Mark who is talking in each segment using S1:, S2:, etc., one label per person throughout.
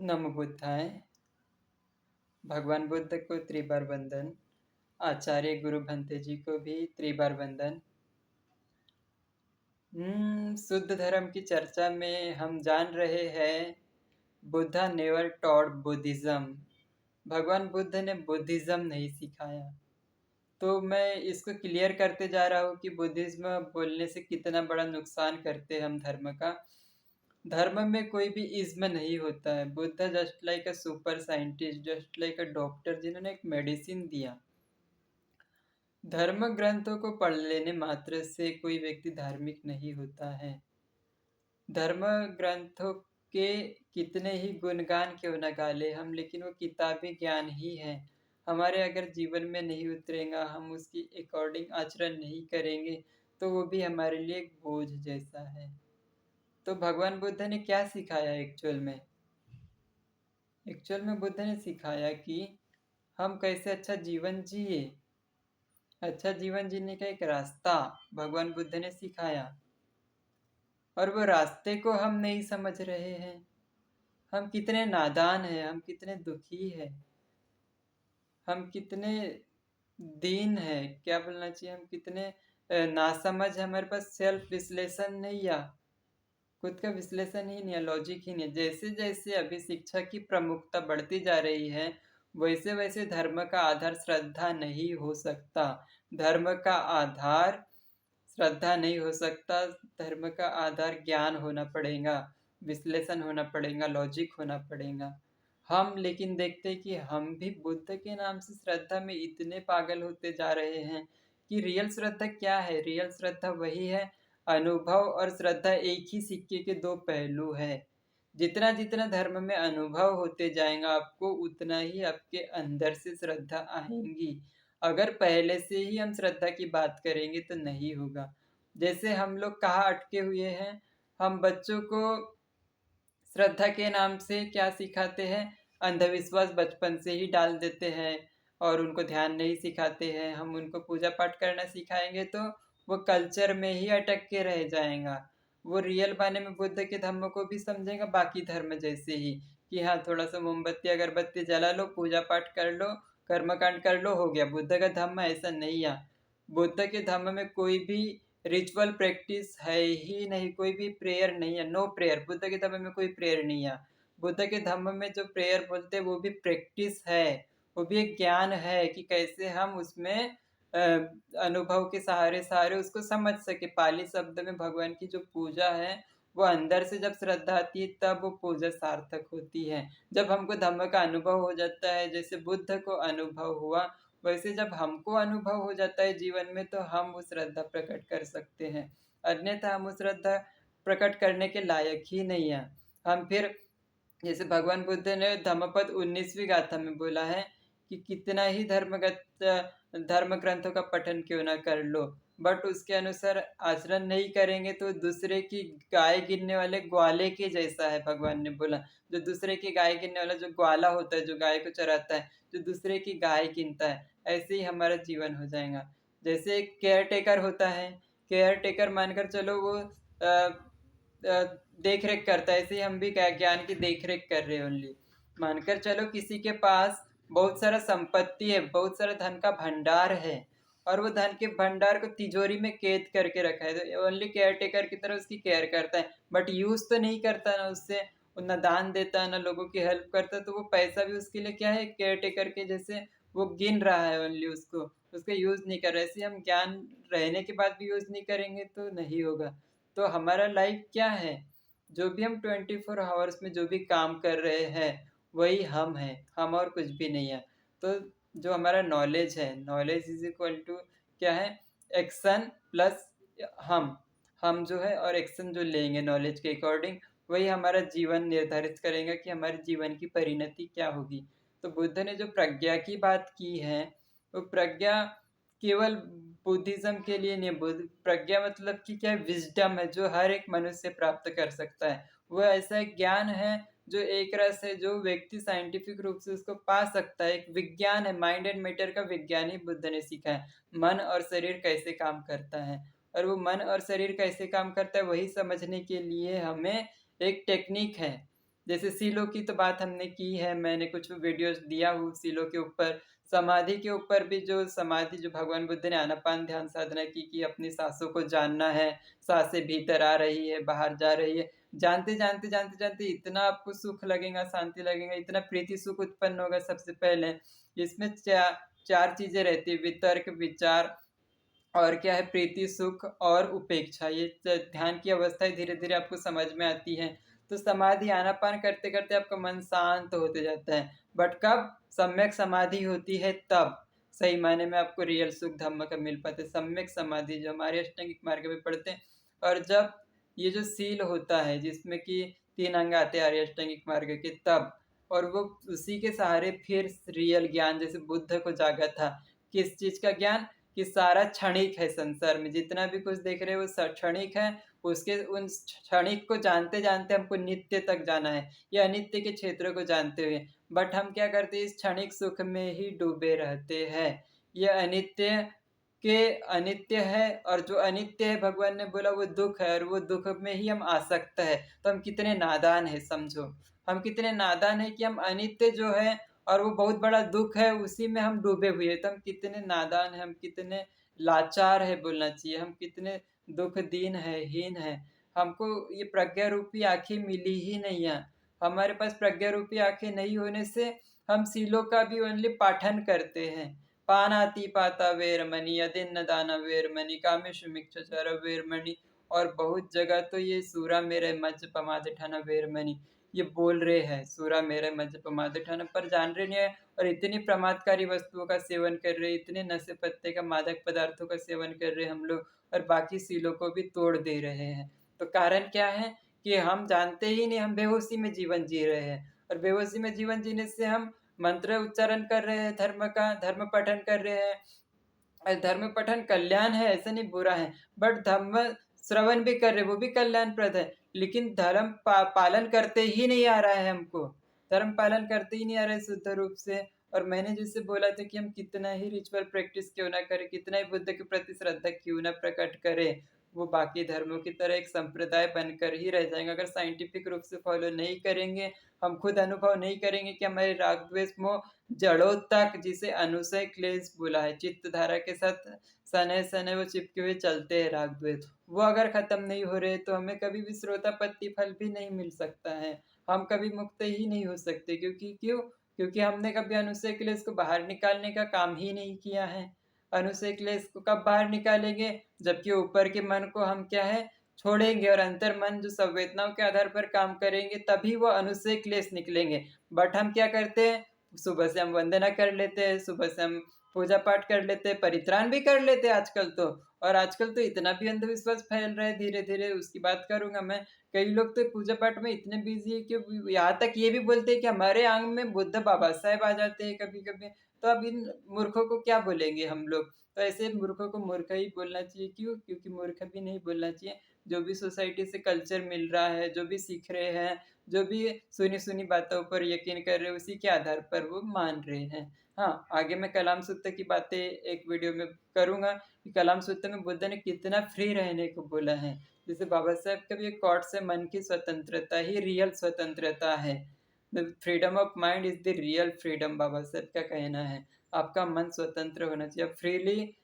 S1: नमो बुद्धाय। भगवान बुद्ध को त्रिबार वंदन। आचार्य गुरु भंते जी को भी त्रिबार वंदन। शुद्ध धर्म की चर्चा में हम जान रहे हैं बुद्धा नेवर टॉट बुद्धिज्म। भगवान बुद्ध ने बुद्धिज्म नहीं सिखाया। तो मैं इसको क्लियर करते जा रहा हूँ कि बुद्धिज्म बोलने से कितना बड़ा नुकसान करते हैं हम धर्म का। धर्म में कोई भी इज्म नहीं होता है। Buddha just like a super scientist, just like a doctor जिन्होंने एक मेडिसिन दिया। धर्म ग्रंथों को पढ़ लेने मात्र से कोई व्यक्ति धार्मिक नहीं होता है। धर्म ग्रंथों के कितने ही गुणगान क्यों न गा ले हम, लेकिन वो किताबी ज्ञान ही है। हमारे अगर जीवन में नहीं उतरेगा, हम उसकी अकॉर्डिंग आचरण नहीं करेंगे, तो वो भी हमारे लिए एक बोझ जैसा है। तो भगवान बुद्ध ने क्या सिखाया एक्चुअल में बुद्ध ने सिखाया कि हम कैसे अच्छा जीवन जिए। अच्छा जीवन जीने का एक रास्ता भगवान बुद्ध ने सिखाया, और वो रास्ते को हम नहीं समझ रहे हैं। हम कितने नादान हैं, हम कितने दुखी हैं, हम कितने दीन हैं, क्या बोलना चाहिए, हम कितने नासमझ। हमारे पास सेल्फ विश्लेषण नहीं है, खुद का विश्लेषण ही नहीं है, लॉजिक ही नहीं है। जैसे जैसे अभी शिक्षा की प्रमुखता बढ़ती जा रही है, वैसे वैसे धर्म का आधार श्रद्धा नहीं हो सकता। धर्म का आधार श्रद्धा नहीं हो सकता। धर्म का आधार ज्ञान होना पड़ेगा, विश्लेषण होना पड़ेगा, लॉजिक होना पड़ेगा। हम लेकिन देखते हैं कि हम भी बुद्ध के नाम से श्रद्धा में इतने पागल होते जा रहे हैं कि रियल श्रद्धा क्या है। रियल श्रद्धा वही है, अनुभव और श्रद्धा एक ही सिक्के के दो पहलू है। जितना जितना धर्म में अनुभव होते जाएगा आपको, उतना ही आपके अंदर से श्रद्धा आएंगी। अगर पहले से ही हम श्रद्धा की बात करेंगे तो नहीं होगा। जैसे हम लोग कहाँ अटके हुए हैं, हम बच्चों को श्रद्धा के नाम से क्या सिखाते हैं, अंधविश्वास बचपन से ही डाल देते हैं और उनको ध्यान नहीं सिखाते हैं। हम उनको पूजा पाठ करना सिखाएंगे तो वो कल्चर में ही अटक के रह जाएगा। वो रियल माने में बुद्ध के धर्म को भी समझेगा बाकी धर्म जैसे ही, कि हाँ थोड़ा सा मोमबत्ती अगरबत्ती जला लो, पूजा पाठ कर लो, कर्मकांड कर लो, हो गया। बुद्ध का धर्म ऐसा नहीं है। बुद्ध के धर्म में कोई भी रिचुअल प्रैक्टिस है ही नहीं, कोई भी प्रेयर नहीं है, नो प्रेयर। बुद्ध के धर्म में कोई प्रेयर नहीं है। बुद्ध के धर्म में जो प्रेयर बोलते हैं वो भी प्रैक्टिस है, वो भी एक ज्ञान है कि कैसे हम उसमें अनुभव के सहारे सहारे उसको समझ सके। पाली शब्द में भगवान की जो पूजा है, वो अंदर से जब श्रद्धा आती है तब वो पूजा सार्थक होती है। जब हमको धम्म का अनुभव हो जाता है, जैसे बुद्ध को अनुभव हुआ, वैसे जब हमको अनुभव हो जाता है जीवन में, तो हम वो श्रद्धा प्रकट कर सकते हैं। अन्यथा हम वो श्रद्धा प्रकट करने के लायक ही नहीं है। हम फिर जैसे भगवान बुद्ध ने धम्मपद 19वीं गाथा में बोला है कि कितना ही धर्म ग्रंथों का पठन क्यों ना कर लो, बट उसके अनुसार आचरण नहीं करेंगे तो दूसरे की गाय गिनने वाले ग्वाले के जैसा है। भगवान ने बोला, जो दूसरे की गाय गिनने वाला जो ग्वाला होता है, जो गाय को चराता है, जो दूसरे की गाय गिनता है, ऐसे ही हमारा जीवन हो जाएगा। जैसे एक केयर टेकर होता है, केयर टेकर मानकर चलो वो देख रेख करता है, ऐसे ही हम भी ज्ञान की देख रेख कर रहे हैं ओनली। मानकर चलो किसी के पास बहुत सारा संपत्ति है, बहुत सारा धन का भंडार है, और वो धन के भंडार को तिजोरी में कैद करके रखा है, तो ओनली केयर टेकर की तरह उसकी केयर करता है, बट यूज तो नहीं करता ना उससे, ना दान देता ना लोगों की हेल्प करता। तो वो पैसा भी उसके लिए क्या है, केयर टेकर के जैसे वो गिन रहा है ओनली, उसको उसका यूज नहीं कर रहा है। ऐसे हम ज्ञान रहने के बाद भी यूज नहीं करेंगे तो नहीं होगा। तो हमारा लाइफ क्या है, जो भी हम 24 आवर्स में जो भी काम कर रहे हैं वही हम हैं, हम और कुछ भी नहीं है। तो जो हमारा नॉलेज है, नॉलेज इज इक्वल टू क्या है, एक्शन प्लस हम जो है और एक्शन जो लेंगे नॉलेज के अकॉर्डिंग, वही हमारा जीवन निर्धारित करेगा कि हमारे जीवन की परिणति क्या होगी। तो बुद्ध ने जो प्रज्ञा की बात की है, वो प्रज्ञा केवल बुद्धिज्म के लिए नहीं। बुद्ध प्रज्ञा मतलब कि क्या, विजडम है जो हर एक मनुष्य प्राप्त कर सकता है। वो ऐसा एक ज्ञान है जो एक रस है, जो व्यक्ति साइंटिफिक रूप से उसको पा सकता है। एक विज्ञान है, माइंड एंड मैटर का विज्ञान ही बुद्ध ने सीखा है। मन और शरीर कैसे काम करता है, और वो मन और शरीर कैसे काम करता है वही समझने के लिए हमें एक टेक्निक है। जैसे सीलों की तो बात हमने की है, मैंने कुछ वीडियोस दिया हूँ सीलों के ऊपर। समाधि के ऊपर भी जो समाधि जो भगवान बुद्ध ने आनापान ध्यान साधना की कि अपनी साँसों को जानना है, साँसें भीतर आ रही है, बाहर जा रही है। जानते इतना आपको सुख लगेगा, शांति लगेगा, इतना प्रीति सुख उत्पन्न होगा सबसे पहले। इसमें 4 चीज़ें रहती हैं, वितर्क, विचार और क्या है, प्रीति, सुख और उपेक्षा। ये ध्यान की अवस्थाएँ धीरे-धीरे आपको समझ में आती हैं। तो समाधि आनापान करते-करते आपका मन शांत होते जाता है। बट कब? सम्यक समाधि होती है तब, सही मायने में आपको रियल सुख धम्म का मिल पाता है। सम्यक समाधि जो हमारे अष्टांगिक मार्ग में पढ़ते हैं, और जब ये जो सील होता है जिसमें कि 3 अंग आते हैं आर्य अष्टांगिक मार्ग के, तब और वो उसी के सहारे फिर रियल ज्ञान, जैसे बुद्ध को जागा था। किस चीज़ का ज्ञान? कि सारा क्षणिक है संसार में, जितना भी कुछ देख रहे हो वो क्षणिक है। उसके उन क्षणिक को जानते-जानते हमको नित्य तक जाना है, या अनित्य के क्षेत्रों को जानते हुए। बट हम क्या करते हैं, इस क्षणिक सुख में ही डूबे रहते हैं। ये अनित्य है, और जो अनित्य है भगवान ने बोला वो दुःख है, और वो दुःख में ही हम आसक्त है। तो हम कितने नादान हैं समझो। हम कितने नादान हैं कि हम अनित्य जो है और वो बहुत बड़ा दुःख है, उसी में हम डूबे हुए हैं। तो हम कितने नादान हैं, हम कितने लाचार हैं बोलना चाहिए, हम कितने दुःख दीन हैं, हीन हैं। हमको ये प्रज्ञा रूपी आँखें मिली ही नहीं है। हमारे पास प्रज्ञा रूपी आँखें नहीं होने से हम सीलों का भी ओनली पाठन करते हैं। पानातिपाता वेरमणि, यदिन्नदान वेरमणि, कामेषुमिच्छाचार वेरमणि, और बहुत जगह तो ये सूरा मेरे मज्ज पमादठन वेरमणि ये बोल रहे हैं, सूरा मेरे मज्ज पमादठन, पर जान रहे नहीं है। और इतनी प्रमादकारी वस्तुओं का सेवन कर रहे हैं, इतने नशे पत्ते का मादक पदार्थों का सेवन कर रहे हैं हम लोग, और बाकी सीलों को भी तोड़ दे रहे हैं। तो कारण क्या है कि हम जानते ही नहीं, हम बेहोशी में जीवन जी रहे हैं, और बेहोशी में जीवन जीने से हम मंत्र उच्चारण कर रहे हैं, धर्म पठन कर रहे हैं। धर्म पठन कल्याण है, ऐसा नहीं बुरा है, बट धर्म श्रवण भी कर रहे, वो भी कल्याणप्रद है। लेकिन धर्म पालन करते ही नहीं आ रहा है हमको, धर्म पालन करते ही नहीं आ रहा है शुद्ध रूप से। और मैंने जैसे बोला था कि हम कितना ही रिचुअल प्रैक्टिस क्यों ना करें, कितना ही बुद्ध के प्रति श्रद्धा क्यों ना प्रकट करें, वो बाकी धर्मों की तरह एक संप्रदाय बनकर ही रह जाएंगे। अगर साइंटिफिक रूप से फॉलो नहीं करेंगे, हम खुद अनुभव नहीं करेंगे कि हमारे राग द्वेष मोह जड़ों तक, जिसे अनुसय क्लेश बोला है, चित्त धारा के साथ सने सने वो चिपके हुए चलते हैं राग द्वेष, वो अगर खत्म नहीं हो रहे तो हमें कभी भी श्रोतापत्ति फल भी नहीं मिल सकता है। हम कभी मुक्त ही नहीं हो सकते, क्योंकि हमने कभी अनुसय क्लेश को बाहर निकालने का काम ही नहीं किया है। अनुसय क्लेश को कब बाहर निकालेंगे? जबकि ऊपर के मन को हम क्या है, छोड़ेंगे, और अंतर मन जो संवेदनाओं के आधार पर काम करेंगे, तभी वो अनुसय क्लेश निकलेंगे। बट हम क्या करते हैं, सुबह से हम वंदना कर लेते हैं, सुबह से हम पूजा पाठ कर लेते हैं, परित्राण भी कर लेते हैं आजकल तो। और आजकल तो इतना भी अंधविश्वास फैल रहा है धीरे धीरे, उसकी बात करूंगा मैं। कई लोग तो पूजा पाठ में इतने बिजी है कि यहाँ तक ये भी बोलते हैं कि हमारे आंग में बुद्ध बाबा साहेब आ जाते हैं कभी कभी। तो अब इन मूर्खों को क्या बोलेंगे हम लोग? तो ऐसे मूर्खों को मूर्ख ही बोलना चाहिए। क्यों? क्योंकि मूर्ख भी नहीं बोलना चाहिए। जो भी सोसाइटी से कल्चर मिल रहा है, जो भी सीख रहे हैं, जो भी सुनी-सुनी बातों पर यकीन कर रहे हैं, उसी के आधार पर वो मान रहे हैं। हाँ, आगे मैं कलाम सूत्र की बातें एक वीडियो में करूँगा कि कलाम सूत्र में बुद्ध ने कितना फ्री रहने को बोला है। जैसे बाबा साहब का भी एक कोट से, मन की स्वतंत्रता ही रियल स्वतंत्रता है। The freedom of mind is the real freedom, Baba Saheb का कहना है। आपका मन स्वतंत्र होना चाहिए, फ्रीली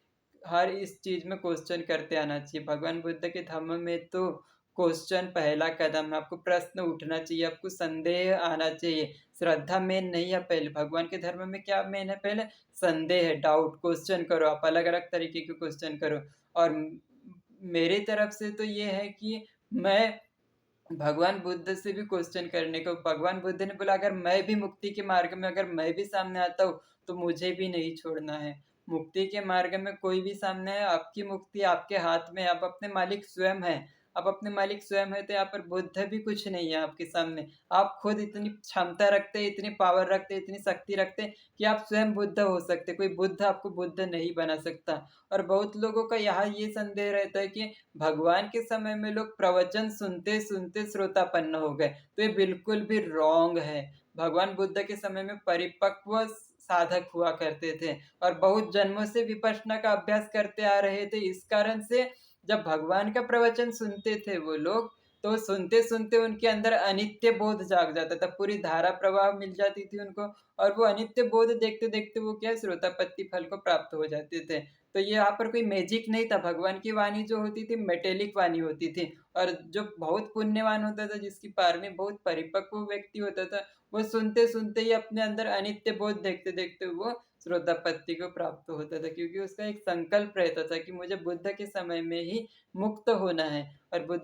S1: हर इस चीज़ में क्वेश्चन करते आना चाहिए। भगवान बुद्ध के धम्म में तो क्वेश्चन पहला कदम है, आपको प्रश्न उठना चाहिए, आपको संदेह आना चाहिए। श्रद्धा मेन नहीं है पहले, भगवान के धर्म में क्या मेन है पहले? संदेह, डाउट, क्वेश्चन करो, आप अलग-अलग तरीके के क्वेश्चन करो। और मेरी तरफ से तो ये है कि मैं भगवान बुद्ध से भी क्वेश्चन करने को, भगवान बुद्ध ने बोला अगर मैं भी मुक्ति के मार्ग में, अगर मैं भी सामने आता हूँ तो मुझे भी नहीं छोड़ना है। मुक्ति के मार्ग में कोई भी सामने है, आपकी मुक्ति आपके हाथ में है, आप अपने मालिक स्वयं हैं। आप अपने मालिक स्वयं है, तो यहाँ पर बुद्ध भी कुछ नहीं है आपके सामने। आप खुद इतनी क्षमता रखते हैं, इतनी पावर रखते हैं, इतनी शक्ति रखते हैं कि आप स्वयं बुद्ध हो सकते, कोई बुद्ध आपको बुद्ध नहीं बना सकता। और बहुत लोगों का यहाँ ये संदेह रहता है कि भगवान के समय में लोग प्रवचन सुनते सुनते श्रोतापन्न हो गए, तो ये बिल्कुल भी रॉन्ग है। भगवान बुद्ध के समय में परिपक्व साधक हुआ करते थे, और बहुत जन्मों से विपश्यना का अभ्यास करते आ रहे थे। इस कारण से जब भगवान का प्रवचन सुनते थे वो लोग, तो सुनते सुनते उनके अंदर अनित्य बोध जाग जाता था, पूरी धारा प्रवाह मिल जाती थी उनको, और वो अनित्य बोध देखते देखते वो क्या श्रोतापत्ति फल को प्राप्त हो जाते थे। तो ये यहाँ पर कोई मैजिक नहीं था, भगवान की वाणी जो होती थी मेटेलिक वाणी होती थी। और जो बहुत पुण्यवान होता था, जिसकी पारमी बहुत परिपक्व व्यक्ति होता था, वो सुनते सुनते ही अपने अंदर अनित्य बोध देखते देखते वो श्रोतापत्ति को प्राप्त होता था, क्योंकि उसका एक संकल्प रहता था कि मुझे बुद्ध के समय में ही मुक्त होना है। और बुद्ध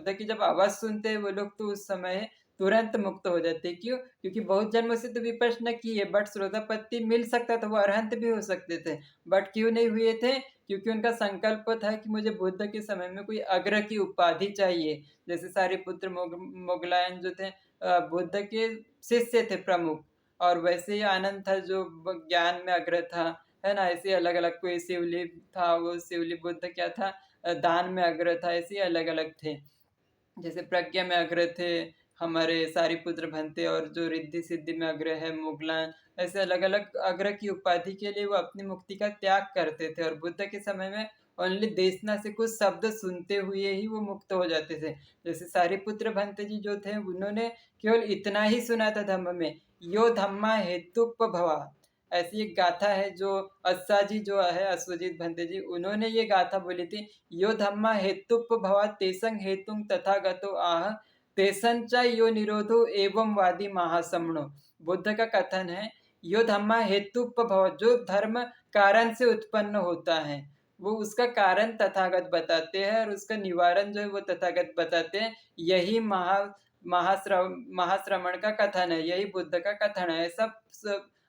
S1: की जब आवाज सुनते हैं वो लोग, तो उस समय तुरंत मुक्त हो जाते हैं। क्यों? क्योंकि बहुत जन्मों से तो विपश्यना की है, बट श्रोतापत्ति मिल सकता था, वो अरहंत भी हो सकते थे, बट क्यों नहीं हुए थे? क्योंकि उनका संकल्प था कि मुझे बुद्ध के समय में कोई अग्र की उपाधि चाहिए। जैसे सारिपुत्र मोगलायन जो थे, बुद्ध के शिष्य थे प्रमुख, और वैसे ही आनंद था जो ज्ञान में अग्र था, है ना? ऐसे अलग अलग, कोई शिवली था, वो शिवली बुद्ध क्या था, दान में अग्र था, ऐसे अलग अलग थे। जैसे प्रज्ञा में अग्र थे हमारे सारिपुत्र भंते, और जो रिद्धि सिद्धि में अग्र है मुगलान, ऐसे अलग अलग अग्र की उपाधि के लिए वो अपनी मुक्ति का त्याग करते थे। और बुद्ध के समय में ओनली देशना से कुछ शब्द सुनते हुए ही वो मुक्त हो जाते थे। जैसे सारिपुत्र भंते जी जो थे, उन्होंने केवल इतना ही सुना था धम्म में, यो धम्मा हेतुपभवा, ऐसी एक गाथा है जो अस्सा जी जो है अश्वजीत भंते जी, उन्होंने ये गाथा बोली थी, यो धम्मा हेतुपभवा तेसंग हेतुं तथागतो आह, तेसंचा यो निरोधो एवं वादी महासमणो। बुद्ध का कथन है, यो धम्मा हेतुपभव, जो धर्म कारण से उत्पन्न होता है, वो उसका कारण तथागत बताते हैं, और उसका निवारण जो है वो तथागत बताते हैं। यही महाश्रमण का कथन है, यही बुद्ध का कथन है। सब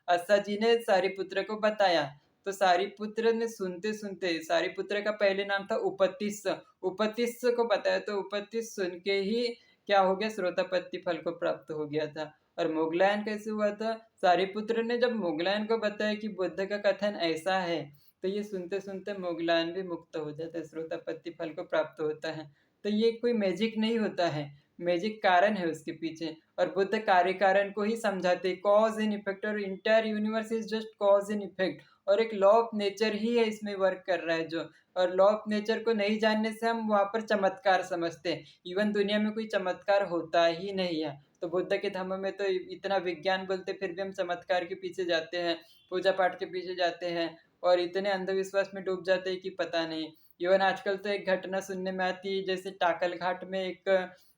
S1: अस्सा जी ने सारिपुत्र को बताया। तो सारिपुत्र ने सुनते सुनते, सारिपुत्र का पहले नाम था उपतिस्स, उपतिस्स को बताया, तो उपतिस्स सुन के ही क्या हो गया, श्रोतापत्ति फल को प्राप्त हो गया था। और मोगलायन कैसे हुआ था? सारिपुत्र ने जब मोगलायन को बताया कि बुद्ध का कथन ऐसा है, तो ये सुनते सुनते मोगलायन भी मुक्त हो जाता है, श्रोतापत्ति फल को प्राप्त होता है। तो ये कोई मैजिक नहीं होता है, मैजिक कारण है उसके पीछे। और बुद्ध कार्य कारण को ही समझाते, कॉज एंड इफेक्ट, और entire universe is just cause and effect, और एक लॉ ऑफ नेचर ही है इसमें वर्क कर रहा है जो। और लॉ ऑफ नेचर को नहीं जानने से हम वहाँ पर चमत्कार समझते हैं, इवन दुनिया में कोई चमत्कार होता ही नहीं है। तो बुद्ध के धम्म में तो इतना विज्ञान बोलते, फिर भी हम चमत्कार के पीछे जाते हैं, पूजा पाठ के पीछे जाते हैं, और इतने अंधविश्वास में डूब जाते हैं कि पता नहीं। इवन आजकल तो एक घटना सुनने में आती है, जैसे टाकल घाट में एक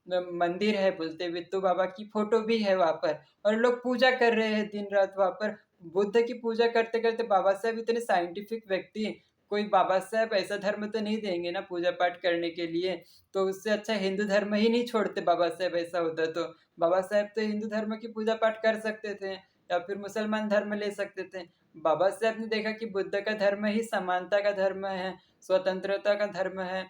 S1: मंदिर है, बोलते वित्तू बाबा की फोटो भी है वहां पर, और लोग पूजा कर रहे हैं दिन रात वहां पर। बुद्ध की पूजा करते करते, बाबा साहब इतने साइंटिफिक व्यक्ति, कोई बाबा साहब ऐसा धर्म तो नहीं देंगे ना पूजा पाठ करने के लिए, तो उससे अच्छा हिंदू धर्म ही नहीं छोड़ते बाबा साहब, ऐसा होता तो। बाबा साहब तो हिंदू धर्म की पूजा पाठ कर सकते थे, या फिर मुसलमान धर्म ले सकते थे। बाबा साहब ने देखा कि बुद्ध का धर्म ही समानता का धर्म है, स्वतंत्रता का धर्म है,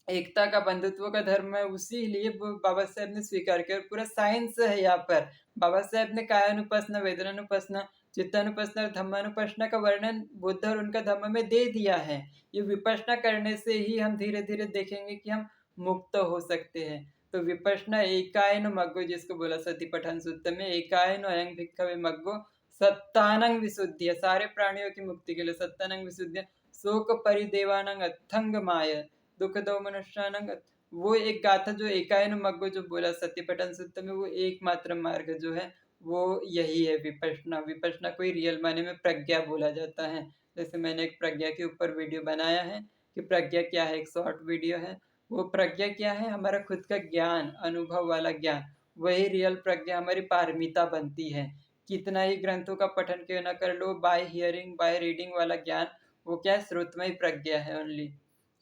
S1: एकता का, बंधुत्व का धर्म है, उसी लिए बाबा साहेब ने स्वीकार किया। और पूरा साइंस है यहाँ पर। बाबा साहेब ने कायानुपासना, वेदनानुपासना, चित्तानुपासना और धम्मानुपासना का वर्णन बुद्ध और उनका धम्म में दे दिया है। ये विपश्यना करने से ही हम धीरे धीरे देखेंगे कि हम मुक्त हो सकते हैं। तो विपश्यना एकायनो मग्गो, जिसको बोला सतीपठन सूत्र में, एकायनो अयं भिक्खवे मग्गो सत्तानंग विशुद्धिय, सारे प्राणियों की मुक्ति के लिए सत्तानंग विशुद्धिय, शोक परिदेवानंग अथंग माय, दुख दो मनुष्यानंग। वो एक गाथा जो एकायन मग्गो जो बोला सत्यपठन सूत्र में, वो एकमात्र मार्ग जो है वो यही है, विपश्यना। विपश्यना को ही रियल माने में प्रज्ञा बोला जाता है। जैसे मैंने एक प्रज्ञा के ऊपर वीडियो बनाया है कि प्रज्ञा क्या है, एक शॉर्ट वीडियो है। वो प्रज्ञा क्या है? हमारा खुद का ज्ञान, अनुभव वाला ज्ञान, वही रियल प्रज्ञा हमारी पारमिता बनती है। कितना ही ग्रंथों का पठन क्यों ना कर लो, बाय हियरिंग बाय रीडिंग वाला ज्ञान, वो क्या है? श्रुतमय प्रज्ञा है ओनली।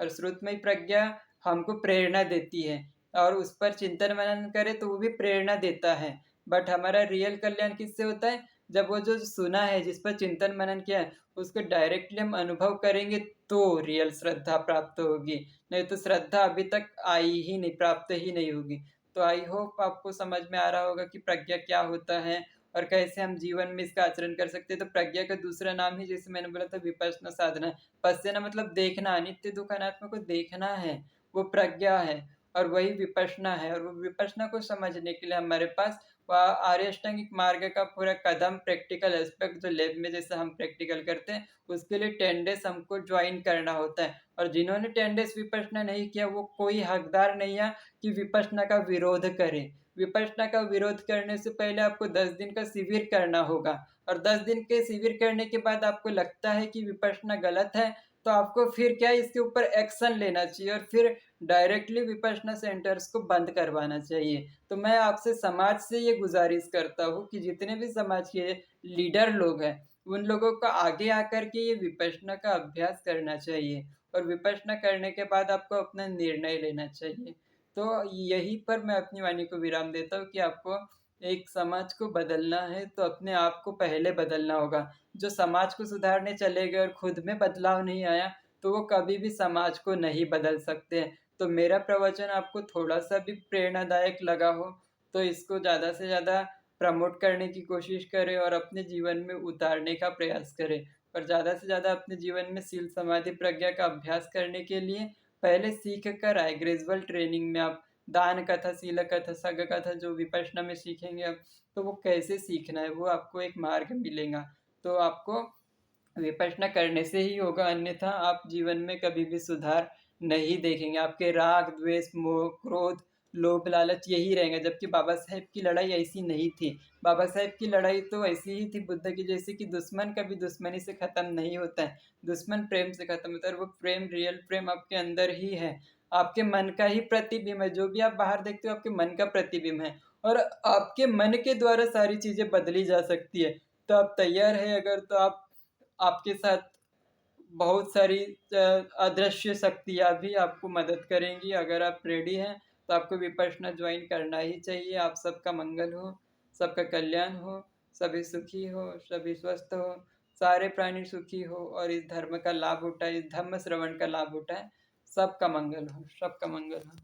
S1: और श्रुतमय प्रज्ञा हमको प्रेरणा देती है, और उस पर चिंतन मनन करें तो वो भी प्रेरणा देता है। बट हमारा रियल कल्याण किससे होता है? जब वो जो सुना है, जिस पर चिंतन मनन किया है, उसको डायरेक्टली हम अनुभव करेंगे, तो रियल श्रद्धा प्राप्त होगी। नहीं तो श्रद्धा अभी तक आई ही नहीं, प्राप्त ही नहीं होगी। तो आई होप आपको समझ में आ रहा होगा कि प्रज्ञा क्या होता है, और कैसे हम जीवन में इसका आचरण कर सकते हैं। तो प्रज्ञा का दूसरा नाम ही, जैसे मैंने बोला था, विपश्यना साधना है। पश्यना मतलब देखना, नित्य दुख अनात्मा को देखना है, वो प्रज्ञा है। और वही विपश्यना है। और वो विपश्यना को समझने के लिए हमारे पास आर्य अष्टांगिक मार्ग का पूरा कदम प्रैक्टिकल एस्पेक्ट जो लैब में जैसे हम प्रैक्टिकल करते हैं, उसके लिए 10 डेज़ हमको जॉइन करना होता है। और जिन्होंने 10 डेज़ विपश्यना नहीं किया, वो कोई हकदार नहीं है कि विपश्यना का विरोध करे। विपश्यना का विरोध करने से पहले आपको 10 दिन का शिविर करना होगा, और 10 दिन के शिविर करने के बाद आपको लगता है कि विपश्यना गलत है, तो आपको फिर क्या है, इसके ऊपर एक्शन लेना चाहिए और फिर डायरेक्टली विपश्यना सेंटर्स को बंद करवाना चाहिए। तो मैं आपसे समाज से ये गुजारिश करता हूँ कि जितने भी समाज के लीडर लोग हैं, उन लोगों को आगे आकर के ये विपश्यना का अभ्यास करना चाहिए, और विपश्यना करने के बाद आपको अपना निर्णय लेना चाहिए। तो यहीं पर मैं अपनी वाणी को विराम देता हूँ कि आपको एक समाज को बदलना है तो अपने आप को पहले बदलना होगा। जो समाज को सुधारने चले गए और खुद में बदलाव नहीं आया, तो वो कभी भी समाज को नहीं बदल सकते हैं। तो मेरा प्रवचन आपको थोड़ा-सा भी प्रेरणादायक लगा हो, तो इसको ज़्यादा से ज़्यादा प्रमोट करने की कोशिश करें और अपने जीवन में उतारने का प्रयास करें। और ज़्यादा से ज़्यादा अपने जीवन में शील समाधि प्रज्ञा का अभ्यास करने के लिए पहले सीख कर आए। ग्रेजुअल ट्रेनिंग में आप दान कथा, शील कथा, सग कथा जो विपश्यना में सीखेंगे अब, तो वो कैसे सीखना है वो आपको एक मार्ग मिलेगा। तो आपको विपश्यना करने से ही होगा, अन्यथा आप जीवन में कभी भी सुधार नहीं देखेंगे। आपके राग, द्वेष, मोह, क्रोध, लोभ, लालच यही रहेंगे। जबकि बाबा साहेब की लड़ाई ऐसी नहीं थी। बाबा साहेब की लड़ाई तो ऐसी ही थी बुद्ध की जैसी कि दुश्मन कभी दुश्मनी से ख़त्म नहीं होता है। दुश्मन प्रेम से ख़त्म होता है, और वो प्रेम, रियल प्रेम आपके अंदर ही है। आपके मन का ही प्रतिबिंब है। जो भी आप बाहर देखते हो आपके मन का प्रतिबिंब है, और आपके मन के द्वारा सारी चीज़ें बदली जा सकती है। तो आप तैयार हैं अगर, तो आपके साथ बहुत सारी अदृश्य शक्तियाँ भी आपको मदद करेंगी। अगर आप रेडी हैं, तो आपको विपश्यना ज्वाइन करना ही चाहिए। आप सबका मंगल हो, सबका कल्याण हो, सभी सुखी हो, सभी स्वस्थ हो, सारे प्राणी सुखी हो और इस धर्म का लाभ उठाएँ, इस धम्म श्रवण का लाभ उठाएँ। सबका मंगल हो, सबका मंगल हो।